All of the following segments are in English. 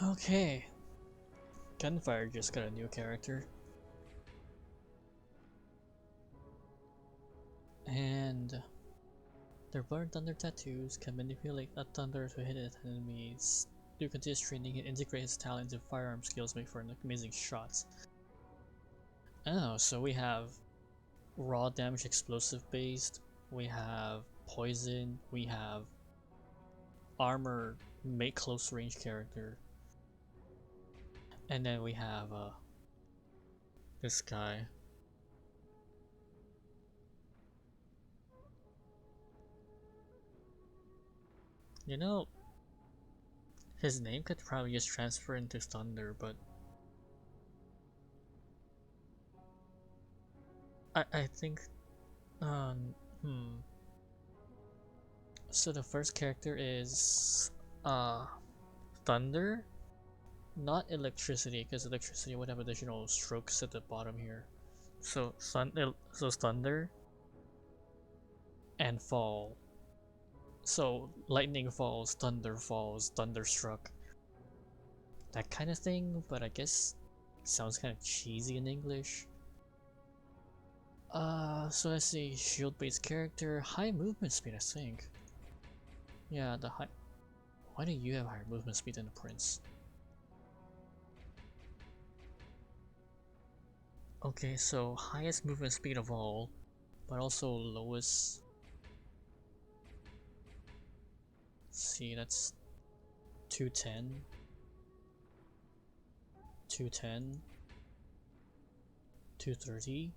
Okay, Gunfire just got a new character, and their Burn Thunder tattoos can manipulate that thunder to hit its enemies. Through continuous training, and integrate his talent into firearm skills, make for amazing shots. Oh, so we have raw damage explosive based, we have poison, we have armor make close range character, and then we have this guy. You know, his name could probably just transfer into Thunder, but I think hmm. So the first character is uh Thunder, not electricity, because electricity would have additional strokes at the bottom here. So Thunder and Fall. So lightning falls, thunder falls, thunderstruck, that kind of thing. But I guess sounds kind of cheesy in English. So let's see, shield-based character, high movement speed, I think. Yeah, the high. Why do you have higher movement speed than the prince? Okay, so highest movement speed of all, but also lowest. Let's see, that's 210, 210, 230.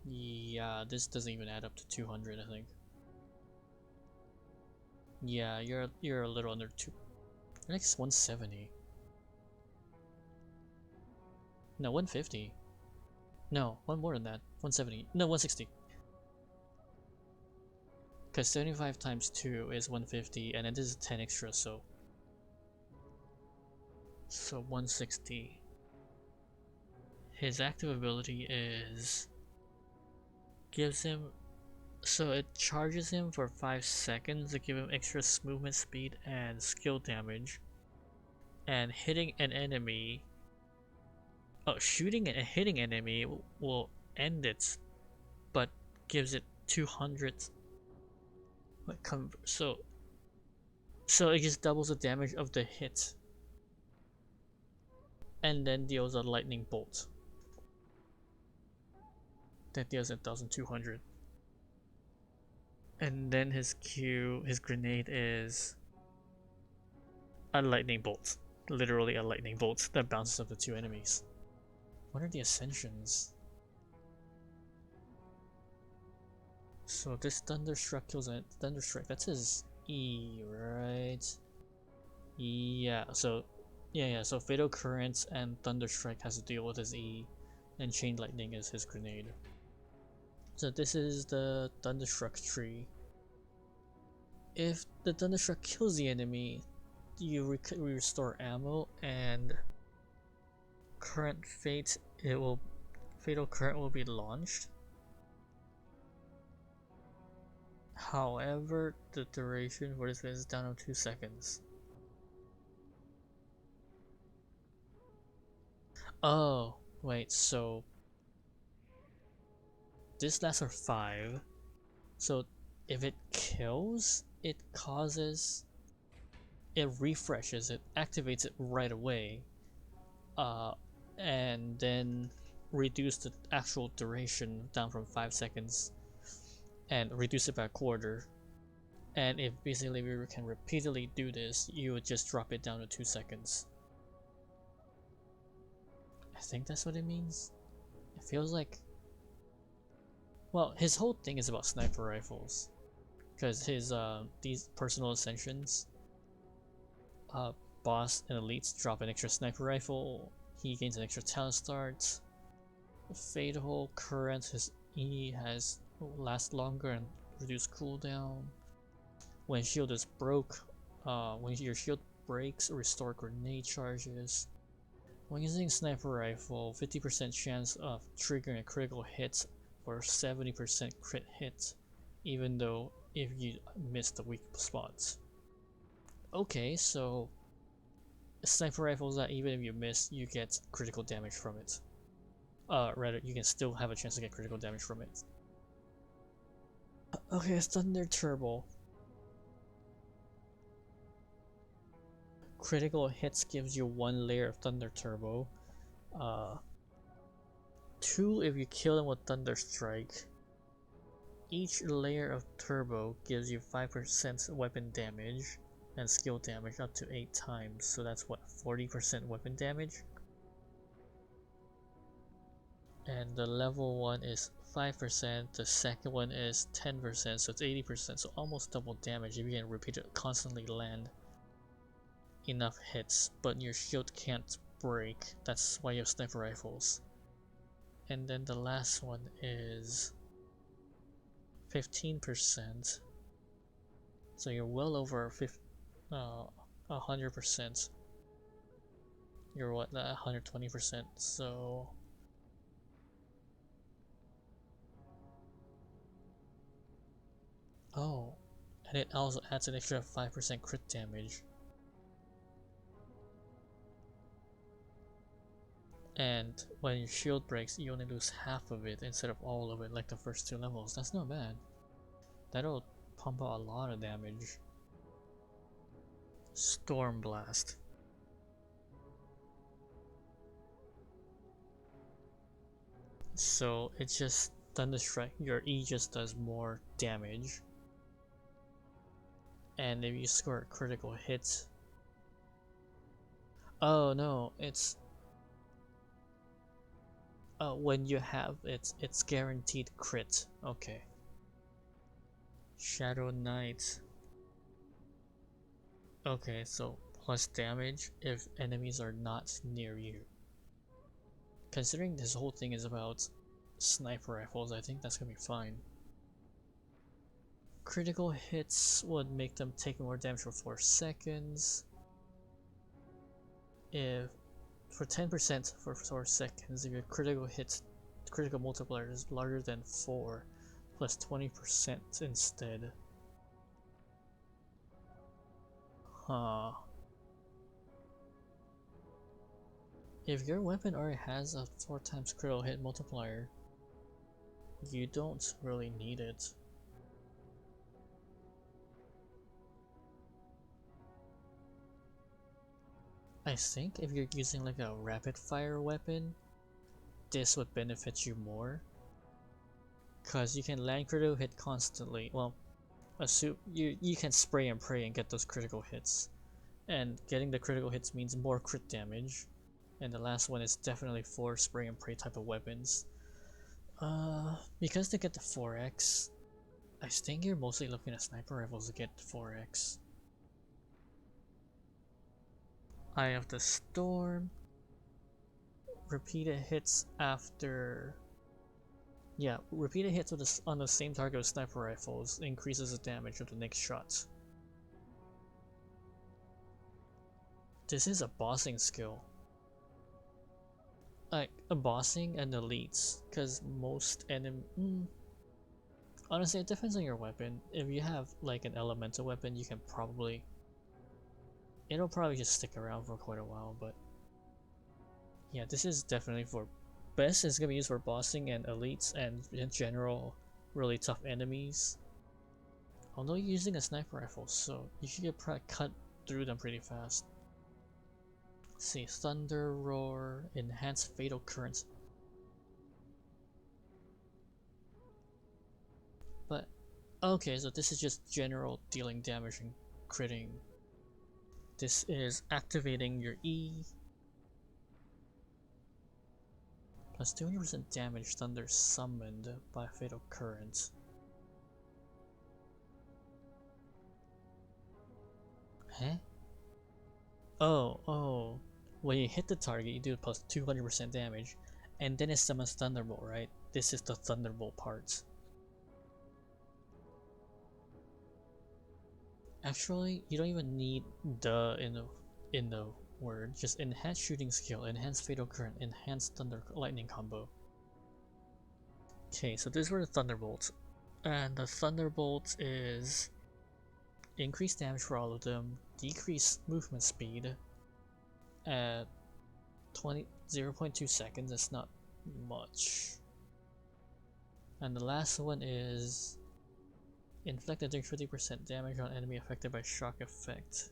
Yeah, this doesn't even add up to 200, I think. Yeah, you're a little under two. Your next 170. No, 150. No, one more than that. 170. No, 160. Because 75 times 2 is 150, and then this is 10 extra, so 160. His active ability is gives him, so it charges him for 5 seconds to give him extra movement speed and skill damage, and hitting an enemy. Oh, shooting and hitting enemy will end it, but gives it 200. So it just doubles the damage of the hit, and then deals a lightning bolt that deals 1,200. And then his grenade is a lightning bolt, literally a lightning bolt that bounces off the two enemies. What are the ascensions? So this Thunderstruck kills a Thunderstruck. That's his E, right? Yeah. So Fatal Currents and Thunderstrike has to deal with his E, and Chain Lightning is his grenade. So this is the Thunderstruck tree. If the Thunderstruck kills the enemy, you restore ammo and current fate. Fatal Current will be launched. However, the duration for this is down to 2 seconds. Oh, wait, so this lasts for 5. So if it kills, it refreshes it, activates it right away, and then reduce the actual duration down from 5 seconds and reduce it by a quarter. And if basically we can repeatedly do this, you would just drop it down to 2 seconds. I think that's what it means. It feels like, well, his whole thing is about sniper rifles, because his these personal ascensions, boss and elites drop an extra sniper rifle. He gains an extra talent start. Fatal Current, his E has last longer and reduce cooldown. When shield is broke, when your shield breaks, restore grenade charges. When using sniper rifle, 50% chance of triggering a critical hit for 70% crit hit, even though if you miss the weak spots. Okay, so sniper rifles that even if you miss, you get critical damage from it. Rather, you can still have a chance to get critical damage from it. Okay, Thunder Turbo. Critical hits gives you 1 layer of Thunder Turbo. 2 if you kill them with Thunder Strike. Each layer of Turbo gives you 5% weapon damage and skill damage up to 8 times. So that's what, 40% weapon damage? And the level 1 is 5%, the second one is 10%, so it's 80%, so almost double damage if you can repeat it, constantly land enough hits, but your shield can't break. That's why you have sniper rifles. And then the last one is 15%, so you're well over 100%. You're what, 120%, so oh, and it also adds an extra 5% crit damage. And when your shield breaks, you only lose half of it instead of all of it like the first 2 levels. That's not bad. That'll pump out a lot of damage. Storm Blast. So it's just Thunder Strike. Your E just does more damage. And if you score a critical hit... Oh no, it's... when you have it, it's guaranteed crit. Okay. Shadow Knight. Okay, so plus damage if enemies are not near you. Considering this whole thing is about sniper rifles, I think that's gonna be fine. Critical hits would make them take more damage for 4 seconds. If for 10% for 4 seconds, if your critical multiplier is larger than 4, plus 20% instead. Huh. If your weapon already has a 4 times critical hit multiplier, you don't really need it. I think if you're using like a rapid fire weapon, this would benefit you more. Cause you can land critical hit constantly. Well, assume you can spray and pray and get those critical hits. And getting the critical hits means more crit damage. And the last one is definitely 4 spray and pray type of weapons. Because to get the 4x, I think you're mostly looking at sniper rifles to get 4x. Eye of the Storm. Repeated hits after... Yeah, repeated hits on the same target with sniper rifles increases the damage of the next shot. This is a bossing skill. Like, a bossing and elites, because most enemy... Honestly, it depends on your weapon. If you have like an elemental weapon, you can probably... It'll probably just stick around for quite a while, but... Yeah, this is definitely for... Best is gonna be used for bossing and elites and in general, really tough enemies. Although you're using a sniper rifle, so you should get cut through them pretty fast. Let's see, Thunder Roar, Enhanced Fatal Current. But, okay, so this is just general dealing damage and critting. This is activating your E. Plus 200% damage Thunder summoned by Fatal Current. Huh? Oh. When you hit the target, you do plus 200% damage, and then it summons Thunderbolt, right? This is the Thunderbolt part. Actually, you don't even need the in the word. Just enhanced shooting skill, enhanced fatal current, enhanced thunder lightning combo. Okay, so these were the Thunderbolts, and the Thunderbolt is increased damage for all of them, decreased movement speed, at 0.2 seconds. That's not much. And the last one is inflict a 50% damage on enemy affected by shock effect.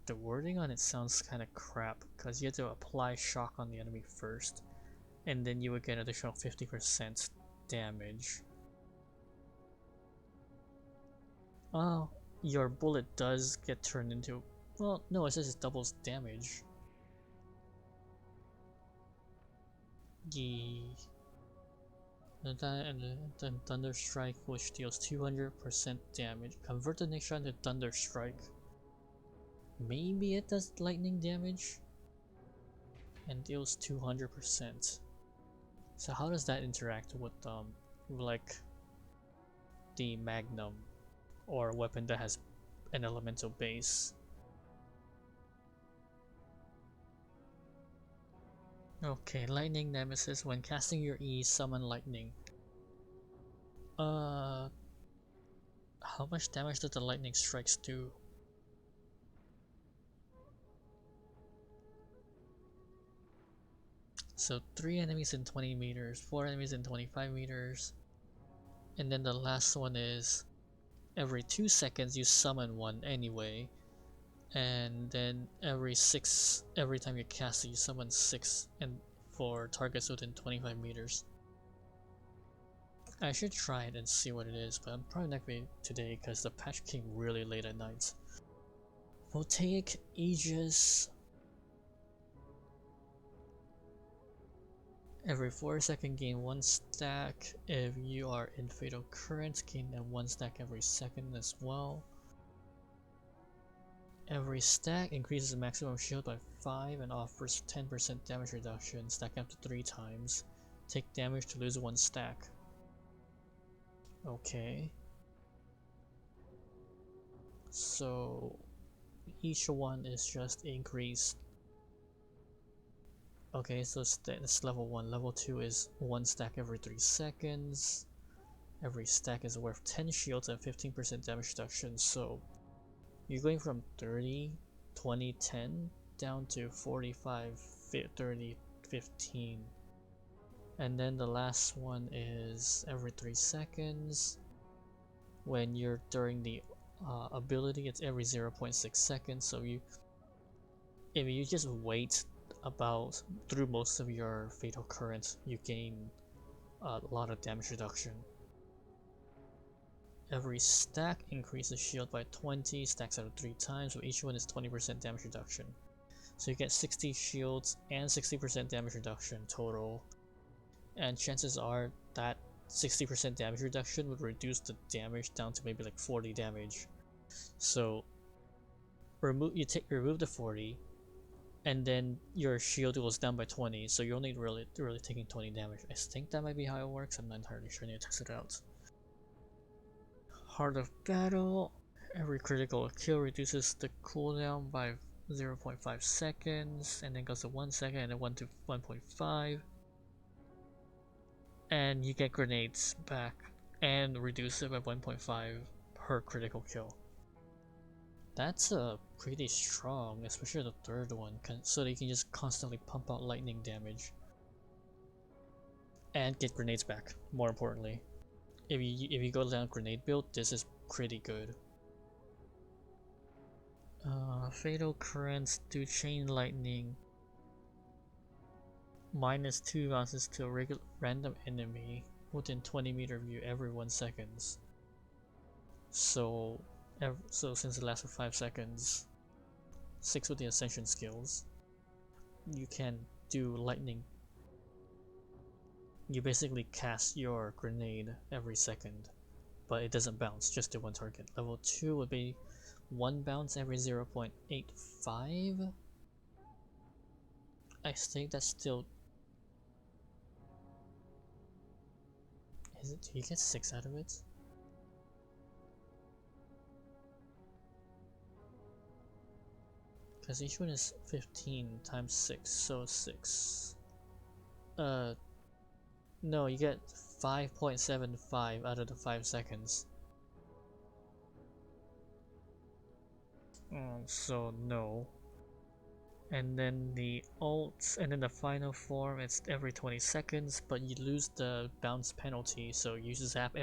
The wording on it sounds kind of crap because you have to apply shock on the enemy first, and then you would get additional 50% damage. Oh, your bullet does get turned into. Well, no, it says it doubles damage. And then Thunder Strike, which deals 200% damage. Convert the next shot into Thunder Strike. Maybe it does lightning damage and deals 200%. So how does that interact with like the Magnum or a weapon that has an elemental base? Okay, Lightning Nemesis. When casting your E, summon lightning. How much damage does the lightning strikes do? So 3 enemies in 20 meters, 4 enemies in 25 meters, and then the last one is every 2 seconds you summon one anyway, and then every time you cast it you summon 6 and for targets within 25 meters. I should try it and see what it is, but I'm probably not going to today because the patch came really late at night. Voltaic Aegis. Every 4 seconds gain 1 stack. If you are in Fatal Current, gain 1 stack every second as well. Every stack increases the maximum shield by 5 and offers 10% damage reduction. Stack up to 3 times. Take damage to lose 1 stack. Okay. So each one is just increased. Okay, so that's level 1. Level 2 is 1 stack every 3 seconds. Every stack is worth 10 shields and 15% damage reduction. So you're going from 30, 20, 10 down to 45, 30, 15. And then the last one is every 3 seconds. When you're during the ability, it's every 0.6 seconds. So if you just wait about through most of your Fatal Current, you gain a lot of damage reduction. Every stack increases shield by 20, stacks out of 3 times, so each one is 20% damage reduction. So you get 60 shields and 60% damage reduction total. And chances are that 60% damage reduction would reduce the damage down to maybe like 40 damage. So remove the 40, and then your shield goes down by 20, so you're only really taking 20 damage. I think that might be how it works. I'm not entirely sure. I need to test it out. Heart of Battle. Every critical kill reduces the cooldown by 0.5 seconds, and then goes to 1 second, and then 1 to 1.5. And you get grenades back, and reduce it by 1.5 per critical kill. That's pretty strong, especially the third one, so that you can just constantly pump out lightning damage. And get grenades back, more importantly. If you go down grenade build, this is pretty good. Fatal Currents do chain lightning. -2 bounces to a random enemy within 20-meter view every 1 second. So since it lasts for 5 seconds, 6 with the Ascension skills, you can do lightning. You basically cast your grenade every second, but it doesn't bounce, just to 1 target. Level 2 would be 1 bounce every 0.85. I think that's still. Is it? Do you get 6 out of it? Because each one is 15 times 6, so 6. No, you get 5.75 out of the 5 seconds. So no. And then the ult, and then the final form, it's every 20 seconds, but you lose the bounce penalty, so you zap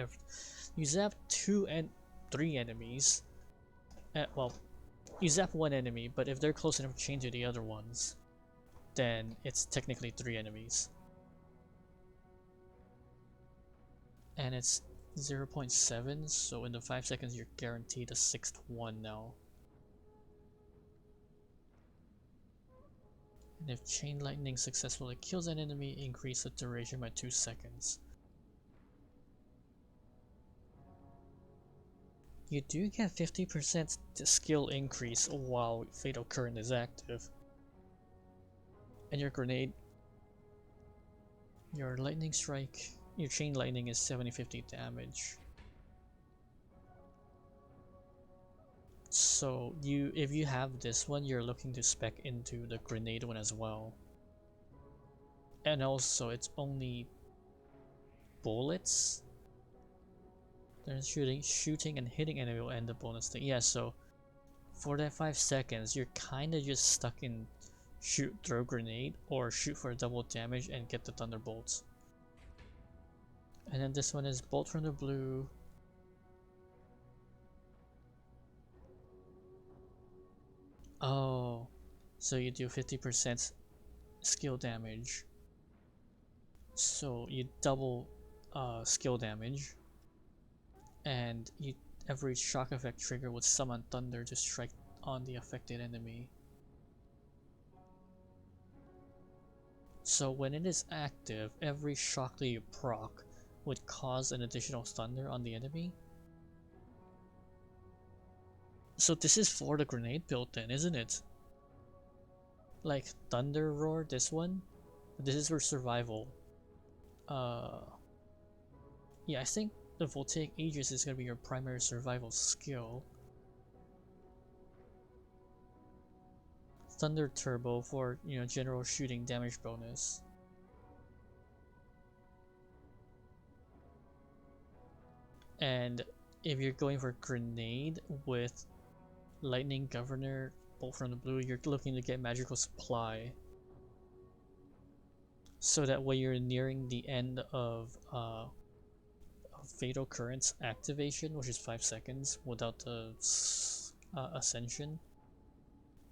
2 and 3 enemies. Well, you zap 1 enemy, but if they're close enough to chain to the other ones, then it's technically 3 enemies. And it's 0.7, so in the 5 seconds you're guaranteed a 6th one now. And if Chain Lightning successfully kills an enemy, increase the duration by 2 seconds. You do get 50% skill increase while Fatal Current is active. And your grenade, your Lightning Strike, your Chain Lightning is 70-50 damage. So if you have this one, you're looking to spec into the grenade one as well. And also, it's only bullets. Then shooting and hitting enemy will end the bonus thing. Yeah, so for that 5 seconds, you're kind of just stuck in shoot, throw grenade, or shoot for double damage and get the thunderbolts. And then this one is bolt from the blue. Oh, so you do 50% skill damage. So you double skill damage, and every shock effect trigger would summon thunder to strike on the affected enemy. So when it is active, every shock that you proc would cause an additional thunder on the enemy. So this is for the grenade build then, isn't it? Like Thunder Roar, this one? This is for survival. Yeah, I think the Voltaic Aegis is gonna be your primary survival skill. Thunder Turbo for, general shooting damage bonus. And if you're going for grenade with Lightning Governor, Bolt from the Blue, you're looking to get magical supply. So that when you're nearing the end of Fatal Current's activation, which is 5 seconds without the Ascension,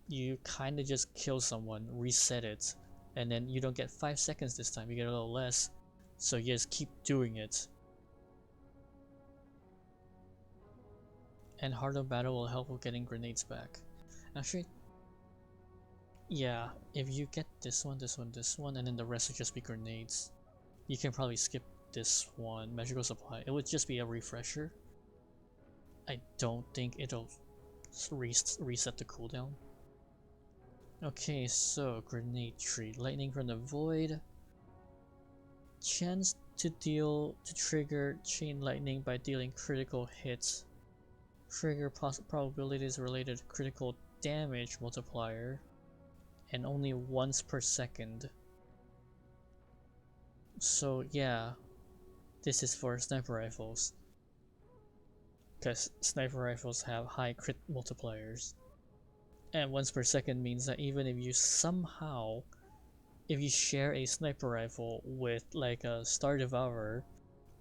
you kind of just kill someone, reset it, and then you don't get 5 seconds this time, you get a little less. So you just keep doing it. And Heart of Battle will help with getting grenades back. Actually, yeah, if you get this one, this one, this one, and then the rest will just be grenades, you can probably skip this one, Magical Supply. It would just be a refresher. I don't think it'll reset the cooldown. Okay, so Grenade Tree. Lightning from the Void. Chance to trigger Chain Lightning by dealing critical hits. Trigger probabilities related to critical damage multiplier. And only once per second. So yeah, this is for sniper rifles. Because sniper rifles have high crit multipliers. And once per second means that even if you if you share a sniper rifle with like a Star Devourer,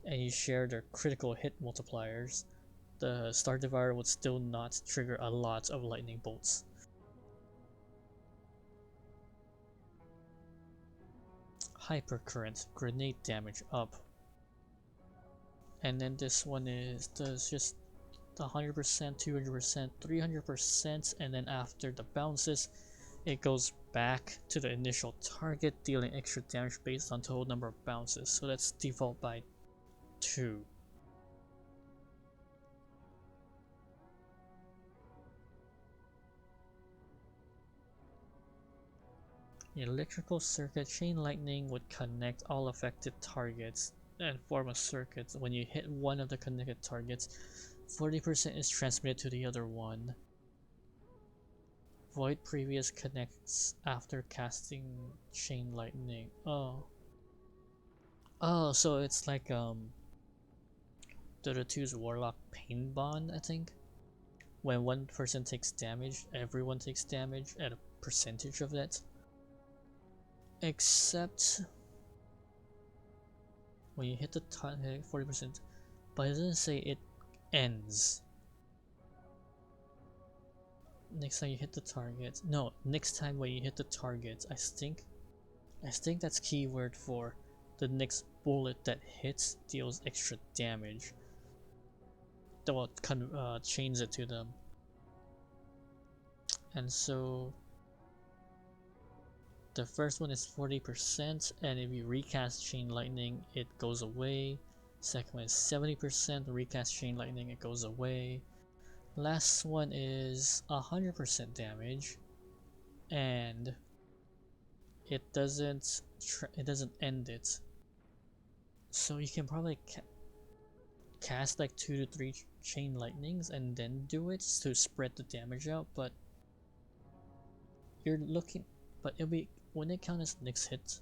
and you share their critical hit multipliers, the Star Devourer would still not trigger a lot of lightning bolts. Hypercurrent, grenade damage up. And then this one does just 100%, 200%, 300%, and then after the bounces, it goes back to the initial target, dealing extra damage based on total number of bounces. So that's default by 2. Electrical circuit chain lightning would connect all affected targets and form a circuit. When you hit one of the connected targets, 40% is transmitted to the other one. Void previous connects after casting chain lightning. Oh, so it's like Dota 2's Warlock Pain Bond, I think. when one person takes damage, everyone takes damage at a percentage of that. Except when you hit the 40%, but it doesn't say it ends. Next time you hit the target. No, next time when you hit the target, I think that's keyword for the next bullet that hits deals extra damage. That will change it to them. And so the first one is 40%, and if you recast Chain Lightning, it goes away. Second one is 70%, recast Chain Lightning, it goes away. Last one is 100% damage, and it doesn't end it. So you can probably cast like 2 to 3 Chain Lightnings and then do it to spread the damage out, but it'll be, when it count as next hit.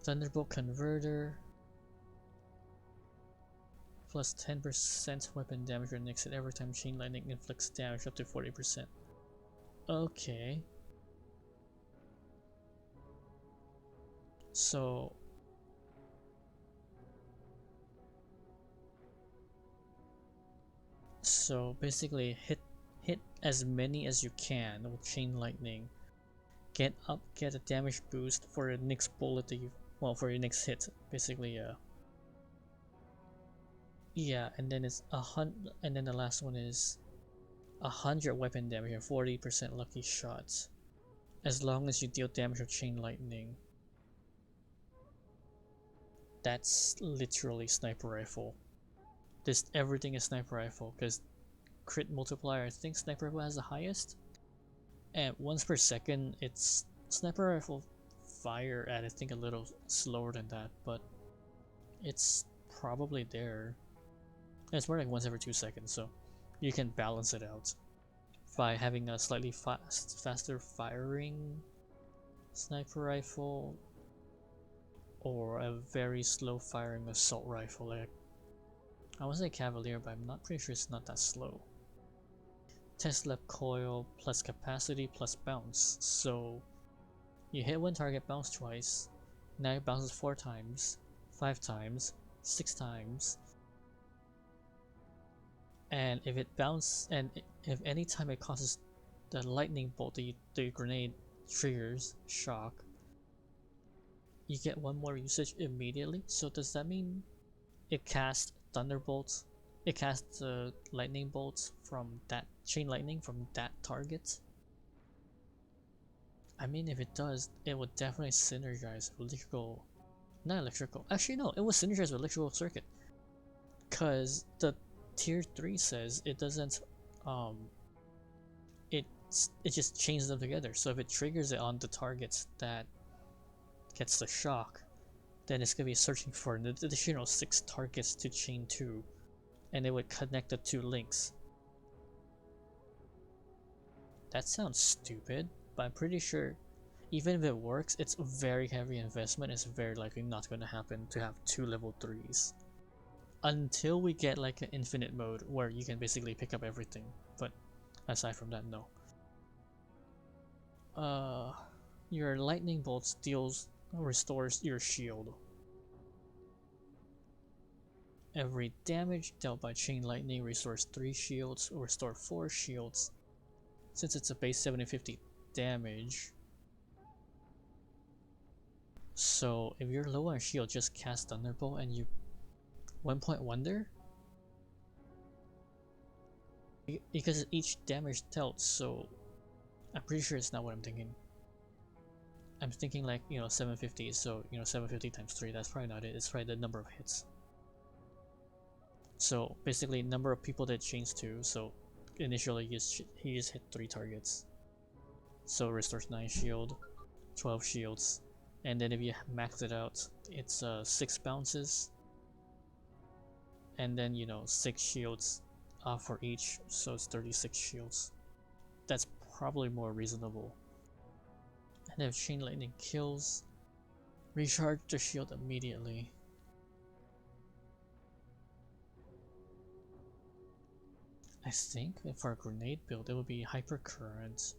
Thunderbolt Converter plus 10% weapon damage or next hit every time Chain Lightning inflicts damage up to 40%. Okay. So basically hit as many as you can with Chain Lightning. Get a damage boost for the next bullet that you, well, for your next hit, basically. Yeah, and then it's and then the last one is 100 weapon damage and 40% lucky shots, as long as you deal damage with Chain Lightning. That's literally sniper rifle. Everything is sniper rifle, because crit multiplier, I think sniper rifle has the highest, and once per second. It's sniper rifle fire at, I think, a little slower than that, but it's probably there. And it's more like once every 2 seconds, so you can balance it out by having a slightly faster firing sniper rifle or a very slow firing assault rifle. Like, I would say Cavalier, but I'm not pretty sure it's not that slow. Tesla coil plus capacity plus bounce. So you hit one target, bounce twice. Now it bounces 4 times, 5 times, 6 times. And if if any time it causes the lightning bolt, the grenade triggers shock, you get 1 more usage immediately. So does that mean it casts thunderbolts? It casts the lightning bolts from that Chain Lightning from that target? I mean, if it does, it would definitely synergize with actually no, it would synergize with electrical circuit, because the tier 3 says it doesn't, it just changes them together. So if it triggers it on the targets that gets the shock, then it's gonna be searching for an additional 6 targets to chain 2, and it would connect the 2 links. That sounds stupid, but I'm pretty sure even if it works, it's a very heavy investment. It's very likely not going to happen to have 2 level 3s. Until we get like an infinite mode where you can basically pick up everything. But aside from that, no. Your lightning bolts restores your shield. Every damage dealt by Chain Lightning restores 3 shields or restore 4 shields. Since it's a base 750 damage, so if you're low on shield, just cast Thunderbolt and you 1-point wonder, because each damage dealt. So I'm pretty sure it's not what I'm thinking. I'm thinking like, 750, so 750 times 3, that's probably not it. It's probably the number of hits. So basically number of people that chains to, so initially he just hit 3 targets, so restores 9 shield, 12 shields, and then if you max it out, it's 6 bounces, and then 6 shields for each, so it's 36 shields. That's probably more reasonable. And if Chain Lightning kills, recharge the shield immediately. I think for a grenade build, it would be Hypercurrent.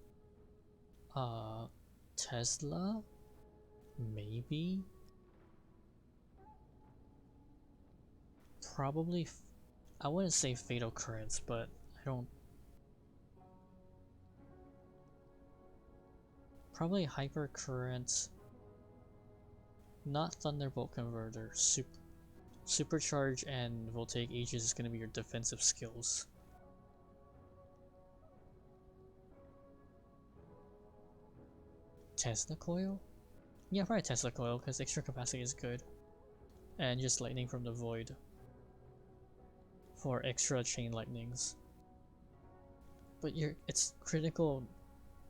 Tesla? Maybe? Probably. I wouldn't say Fatal Currents, but I don't. Probably Hypercurrent. Not Thunderbolt Converter. Supercharge and Voltaic Aegis is going to be your defensive skills. Tesla Coil? Yeah, probably Tesla Coil because extra capacity is good. And just Lightning from the Void for extra chain lightnings. But it's critical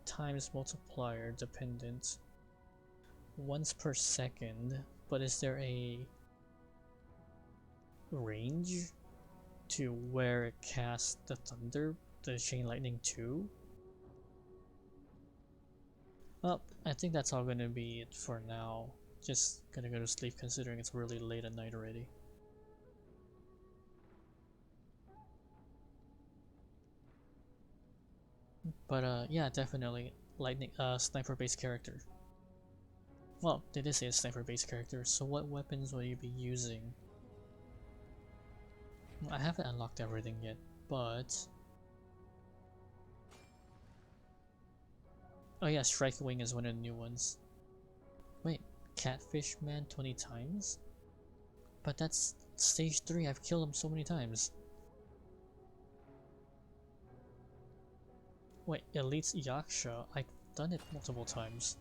times multiplier dependent. Once per second, but is there a range to where it casts the chain lightning to? Well, I think that's all gonna be it for now. Just gonna go to sleep considering it's really late at night already. But yeah, definitely lightning sniper based character. Well, they did say a sniper based character, so what weapons will you be using? I haven't unlocked everything yet, but oh yeah, Strike Wing is one of the new ones. Wait, Catfish Man 20 times? But that's stage 3, I've killed him so many times. Wait, Elite's Yaksha, I've done it multiple times.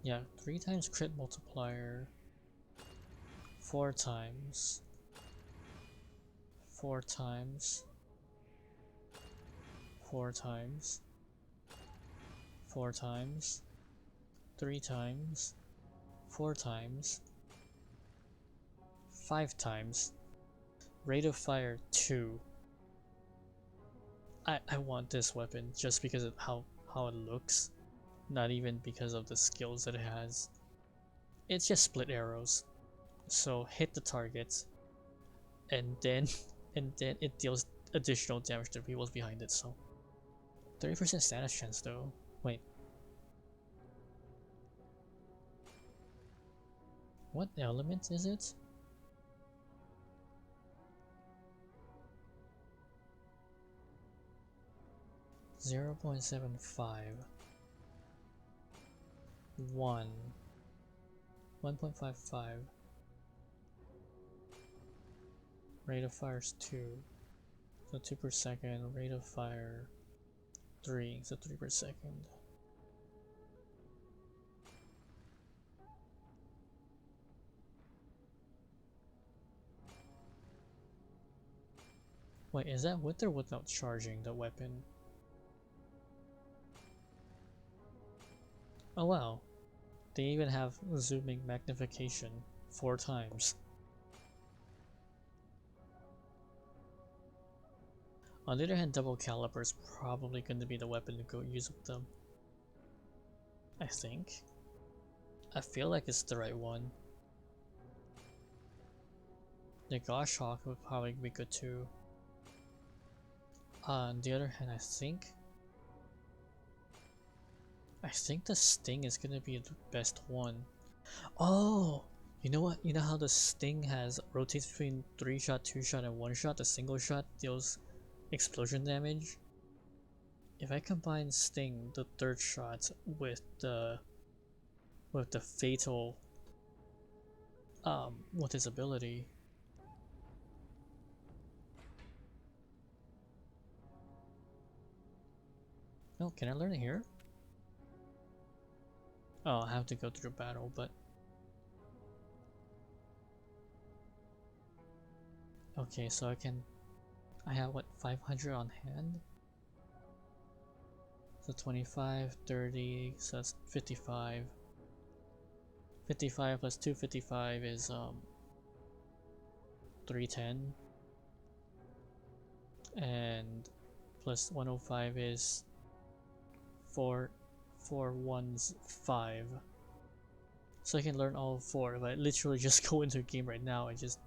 Yeah, 3 times crit multiplier. 4 times. 4 times. 4 times. 4 times. 3 times. 4 times. 5 times. Rate of fire 2. I want this weapon just because of how it looks. Not even because of the skills that it has. It's just split arrows. So hit the target and then it deals additional damage to people's behind it, so 30% status chance though. Wait. What element is it? Zero 0.75. 1.55. Rate of fire is 2. So 2 per second. Rate of fire 3. So 3 per second. Wait, is that with or without charging the weapon? Oh wow. They even have zooming magnification 4 times. On the other hand, double caliber is probably going to be the weapon to go use with them. I think. I feel like it's the right one. The Gosh Hawk would probably be good too. On the other hand, I think the Sting is gonna be the best one. Oh! You know what? You know how the Sting rotates between 3-shot, 2-shot, and 1-shot? The single shot deals explosion damage? If I combine Sting, the 3rd shot, with the fatal with his ability. Oh, can I learn it here? Oh, I have to go through battle, but okay, so I have what, 500 on hand? So 25, 30, so that's 55. 55 plus 255 is 310. And plus 105 is 415. So I can learn all 4 if I literally just go into a game right now and just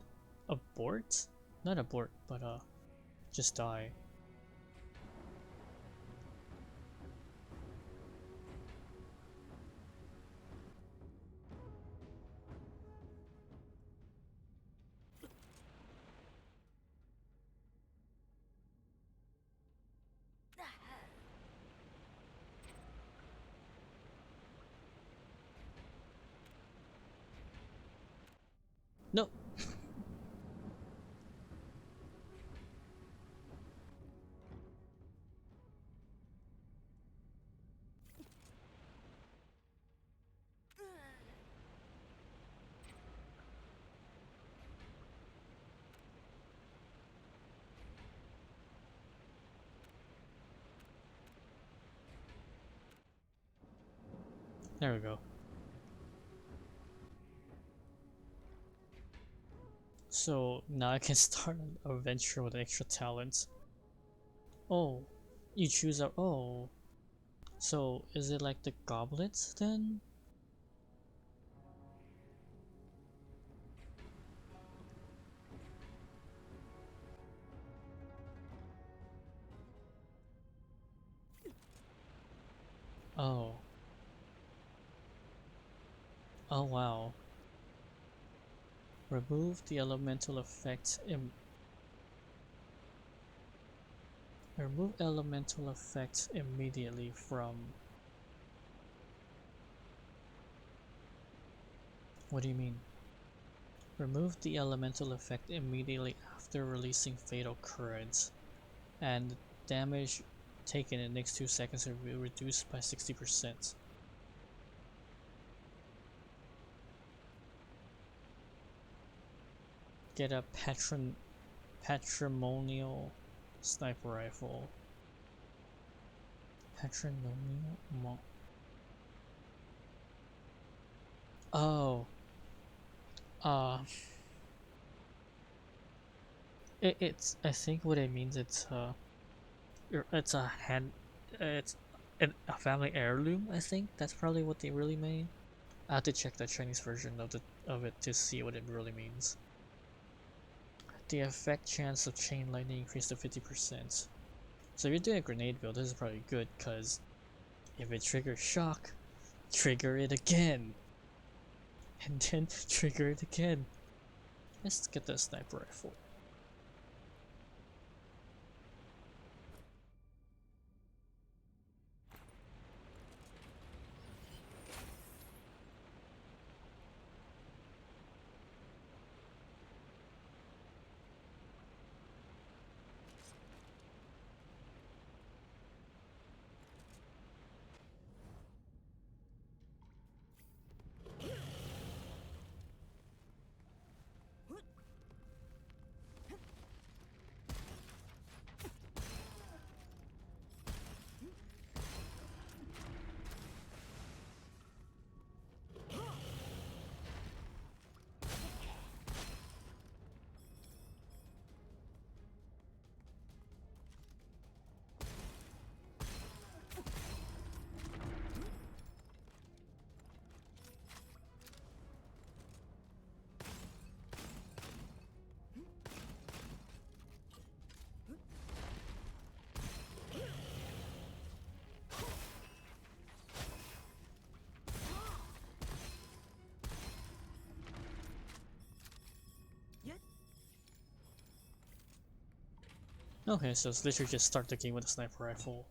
abort? Not abort, but just die. No. There we go. So now I can start a venture with extra talent. Oh, you choose a. Oh. So is it like the goblets then? Oh. Oh wow. Remove the elemental effect. Remove elemental effects immediately from. What do you mean? Remove the elemental effect immediately after releasing Fatal Current, and damage taken in the next 2 seconds will be reduced by 60%. Get a patrimonial sniper rifle. Patrimonial. Oh. Uh. It's. I think what it means. It's a hand. It's a family heirloom. I think that's probably what they really mean. I have to check the Chinese version of it to see what it really means. The effect chance of chain lightning increased to 50%. So if you're doing a grenade build, this is probably good, because if it triggers shock, trigger it again. And then trigger it again. Let's get the sniper rifle. Okay, so it's literally just start the game with a sniper rifle.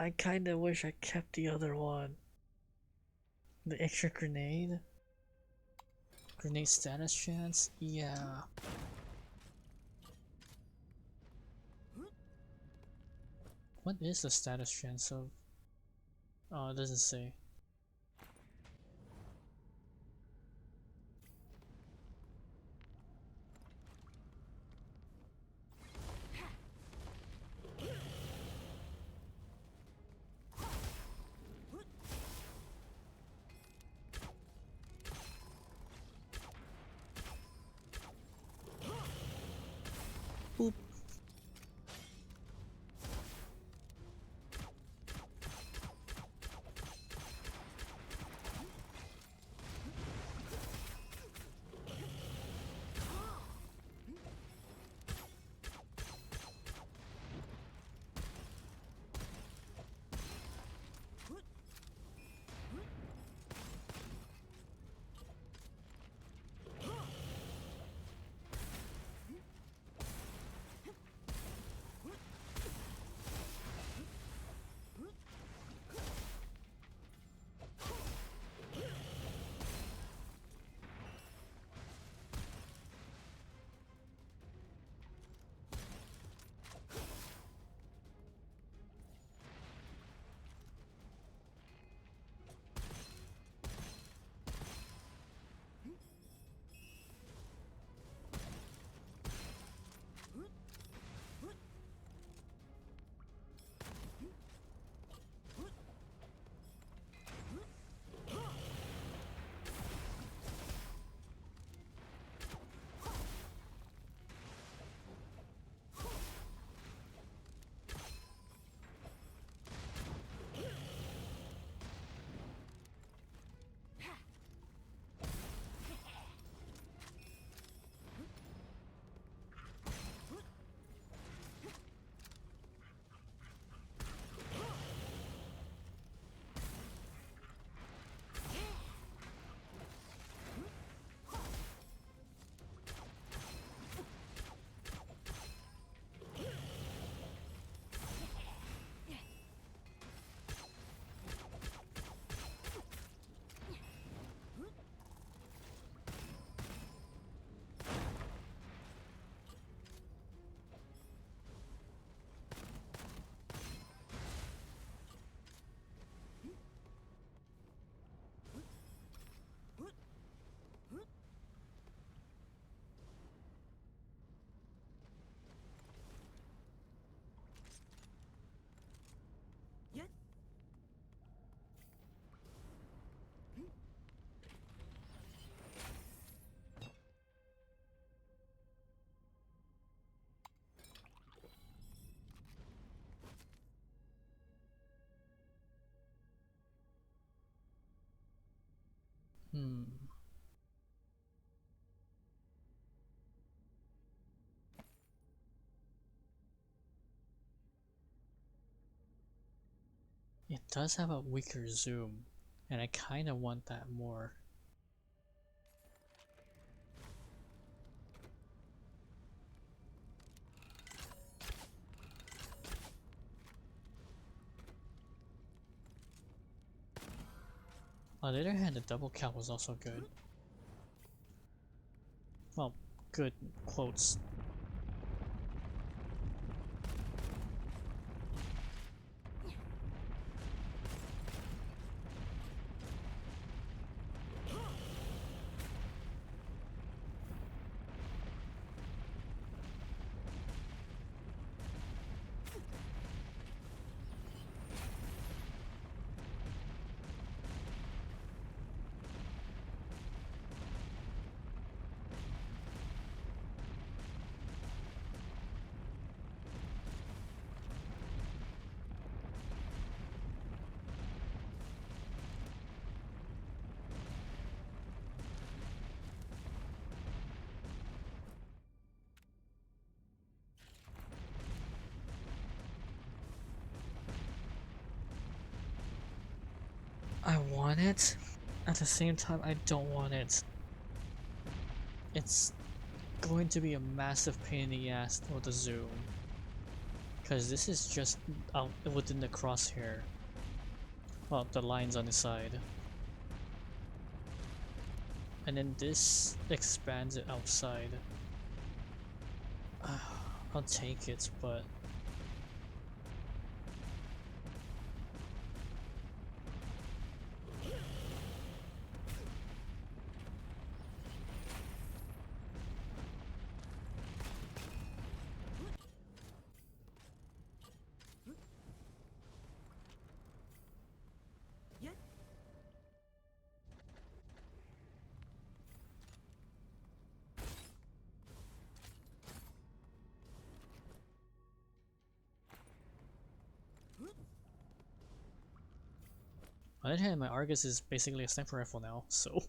I kinda wish I kept the other one. The extra grenade? Grenade status chance? Yeah. What is the status chance of? Oh, it doesn't say. Boop. Hmm. It does have a weaker zoom, and I kinda want that more. On the other hand, the double count was also good. Well, good quotes. I want it. At the same time, I don't want it. It's going to be a massive pain in the ass with the zoom. Because this is just out within the crosshair. Well, the lines on the side. And then this expands it outside. I'll take it, but... On the other hand, my Argus is basically a sniper rifle now, so...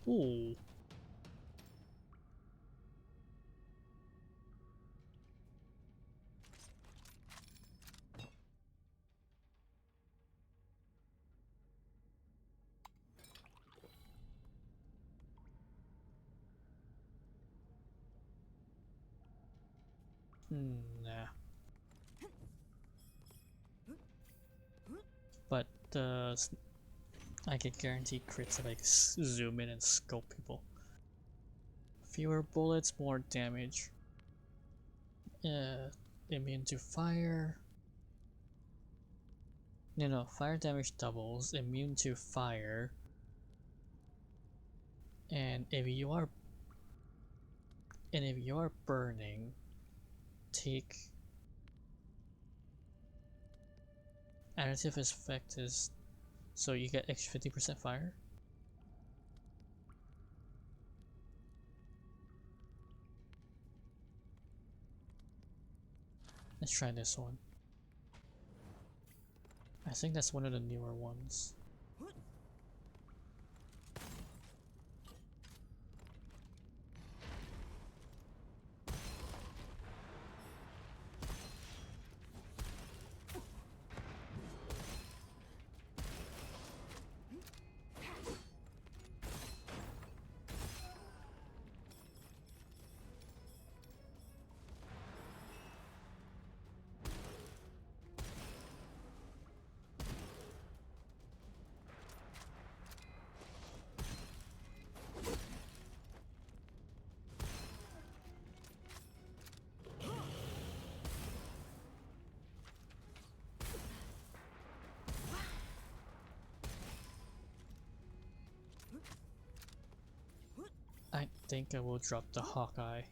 Ooh. Nah. But I can guarantee crits if I zoom in and scope people. Fewer bullets, more damage. Immune to fire. No, fire damage doubles, immune to fire. And if you are burning, take additive effect is so you get extra 50% fire. Let's try this one. I think that's one of the newer ones. I think I will drop the Hawkeye.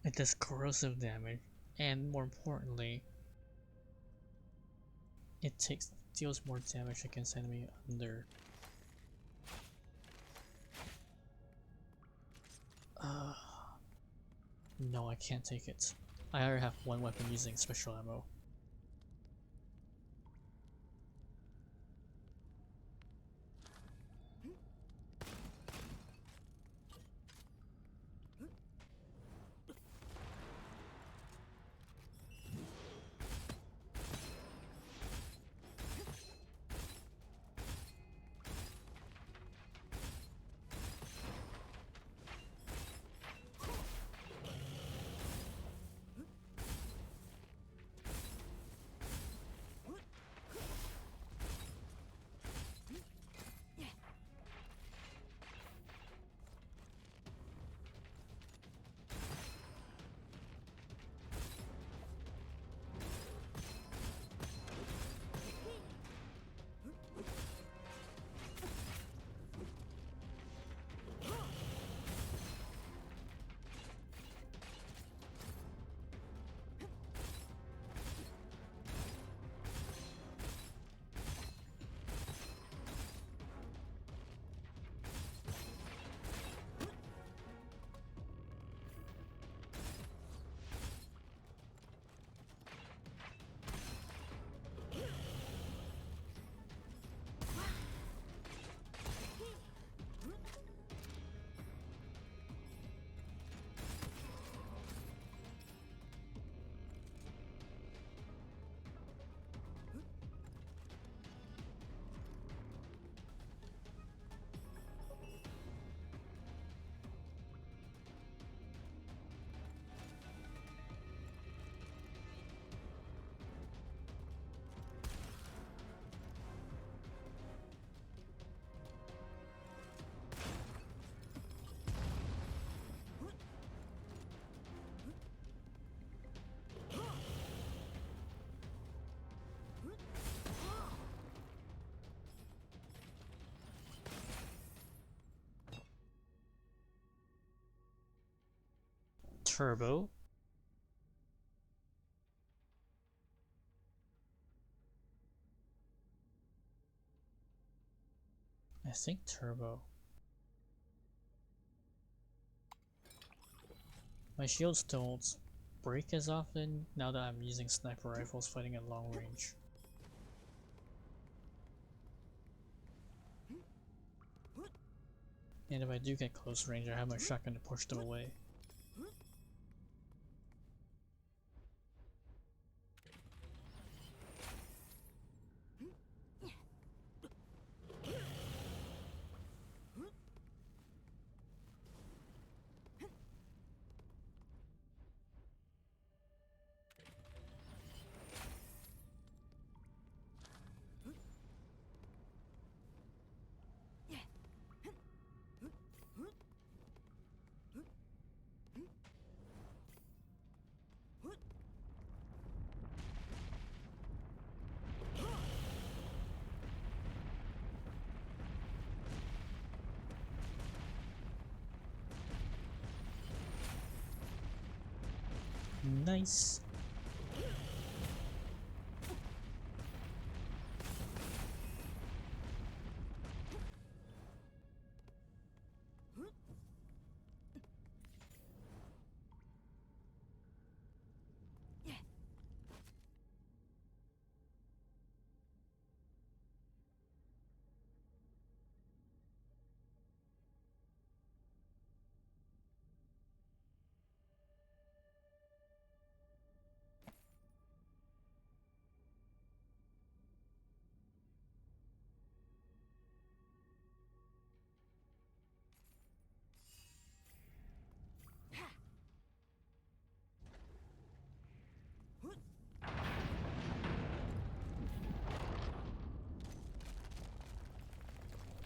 It does corrosive damage, and more importantly, it deals more damage against enemy under. No, I can't take it. I already have one weapon using special ammo. Turbo. I think turbo. My shields don't break as often now that I'm using sniper rifles fighting at long range. And if I do get close range, I have my shotgun to push them away. Nice.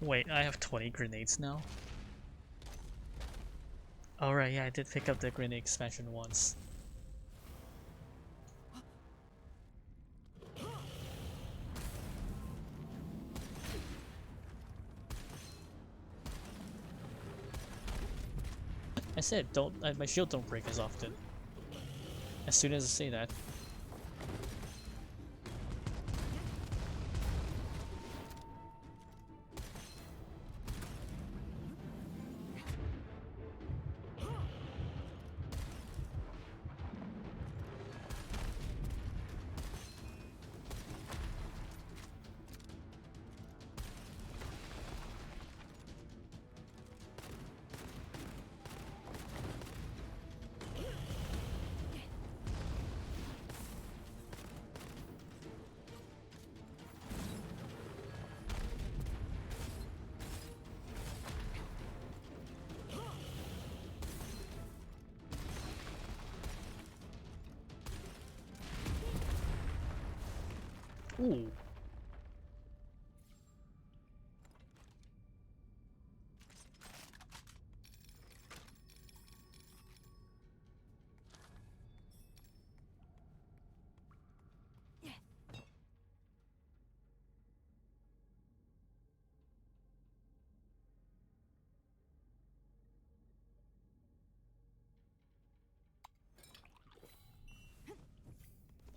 Wait, I have 20 grenades now? Alright, yeah, I did pick up the grenade expansion once. I said don't. My shield don't break as often. As soon as I say that. Ooh.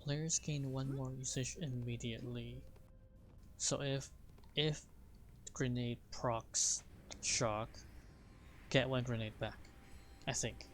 Players gain one more usage immediately. So if grenade procs shock, get one grenade back. I think.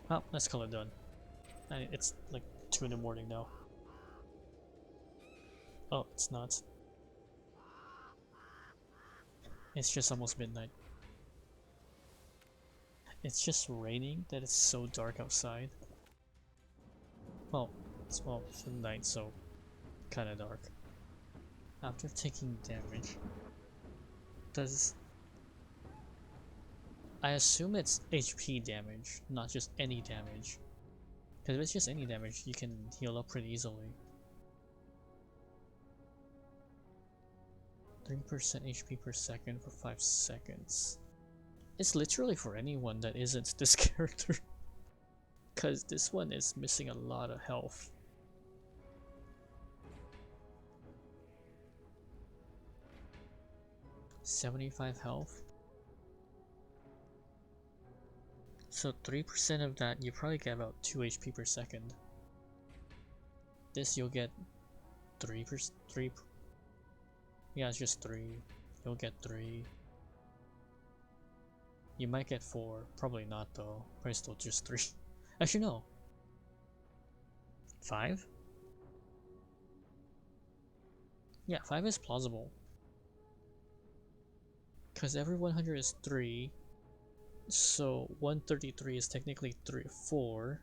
Well, let's call it done. It's like 2 in the morning now. Oh, it's not. It's just almost midnight. It's just raining that it's so dark outside. Well, it's the night, so kinda dark. After taking damage, does... I assume it's HP damage, not just any damage. Because if it's just any damage, you can heal up pretty easily. 3% HP per second for 5 seconds. It's literally for anyone that isn't this character. Because this one is missing a lot of health. $75 health. So 3% of that, you probably get about 2 HP per second. This you'll get 3%. Yeah, it's just 3. You'll get 3. You might get 4. Probably not though. Probably still just 3. Actually no. 5? Yeah, 5 is plausible. Because every 100 is 3. So 133 is technically 4.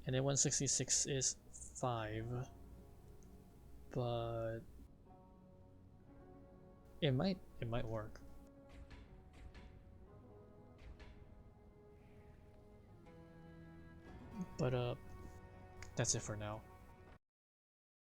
And then 166 is 5, but it might work. But that's it for now.